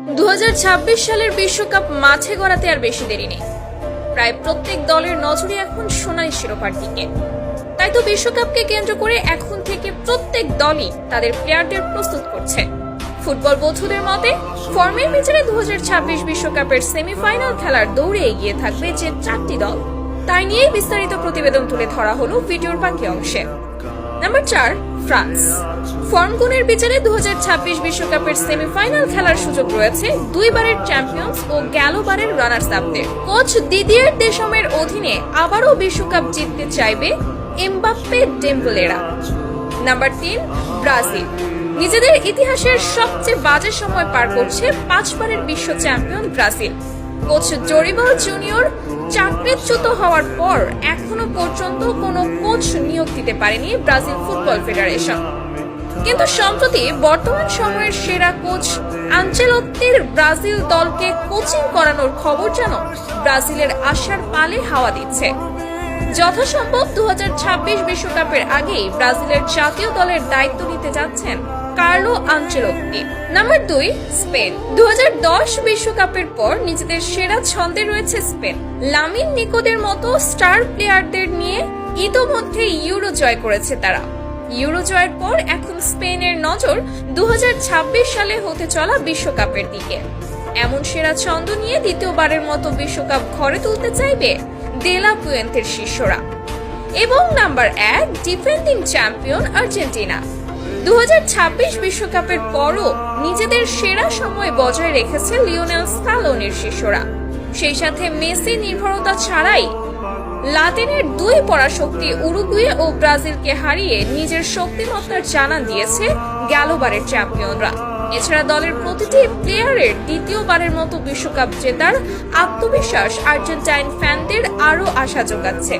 2026 সালের বিশ্বকাপ মাঠে গড়াতে আর বেশি দেরি নেই। প্রায় প্রত্যেক দলের নজরে এখন সোনালী শিরোপার দিকে। তাই তো বিশ্বকাপকে কেন্দ্র করে এখন থেকে প্রত্যেক দলই তাদের প্লেয়ারদের প্রস্তুত করছে। ফুটবল বন্ধুদের মতে ফর্মের বিচারে 2026 বিশ্বকাপের সেমিফাইনাল খেলার দৌড়ে এগিয়ে থাকবে যে 4টি দল, তাই নিয়েই বিস্তারিত প্রতিবেদন তুলে ধরা হলো ভিডিওর বাকি অংশে। Number 4, France. ফর্ম গুণের বিচারে 2026 বিশ্বকাপের সেমিফাইনাল খেলার সুযোগ রয়েছে দুইবারের চ্যাম্পিয়ন্স ও গেলবারের রানার্স আপদের। কোচ দিদিয়ের দেশমের অধীনে আবারও বিশ্বকাপ জিততে চাইবে এমবাপ্পে ডেম্বেলেরা। Number 3, Brazil. নিজেদের ইতিহাসের সবচেয়ে বাজে সময় পার করছে 5বারের বিশ্ব চ্যাম্পিয়ন ব্রাজিল। কোচ জোরিবাল জুনিয়র চাকরিচ্যুত হওয়ার পর এখনো পর্যন্ত কোনো কোচ নিয়োগ দিতে পারেনি ব্রাজিল ফুটবল ফেডারেশন। কিন্তু সম্প্রতি বর্তমান সময়ের সেরা কোচ আনচেলত্তির ব্রাজিল দলকে কোচিং করানোর খবর যেন ব্রাজিলের আশার পালে হাওয়া দিচ্ছে। যথাসম্ভব 2026 বিশ্বকাপের আগেই ব্রাজিলের জাতীয় দলের দায়িত্ব নিতে যাচ্ছেন কার্লো আনচেলত্তি। Number 2, Spain. 2010 বিশ্বকাপের পর নিজেদের সেরা ছন্দে রয়েছে স্পেন। লামিন নিকোদের মতো স্টার প্লেয়ারদের নিয়ে ইতোমধ্যে ইউরো জয় করেছে তারা। ইউরো জয়ের পর এখন স্পেনের নজর 2026 সালে হতে চলা বিশ্বকাপের দিকে। এমন সেরা ছন্দ নিয়ে দ্বিতীয়বারের মতো বিশ্বকাপ ঘরে তুলতে চাইবে দেলা পুয়েন্তের শিষ্যরা। এবং নাম্বার 1, ডিফেন্ডিং চ্যাম্পিয়ন আর্জেন্টিনা। 2026 বিশ্বকাপের পরও নিজেদের সেরা সময় বজায় রেখেছে লিওনেল স্কালোনির শিষ্যরা। সেই সাথে মেসি নির্ভরতা ছাড়াই লাতিনের 2 পরাশক্তি উরুগুয়ে ও ব্রাজিলকে হারিয়ে নিজের শক্তিমত্তার জানান দিয়েছে গেলবারের চ্যাম্পিয়নরা। এছাড়া দলের প্রতিটি প্লেয়ারের দ্বিতীয়বারের মতো বিশ্বকাপ জেতার আত্মবিশ্বাস আর্জেন্টাইন ফ্যানদের আরও আশা যোগাচ্ছে।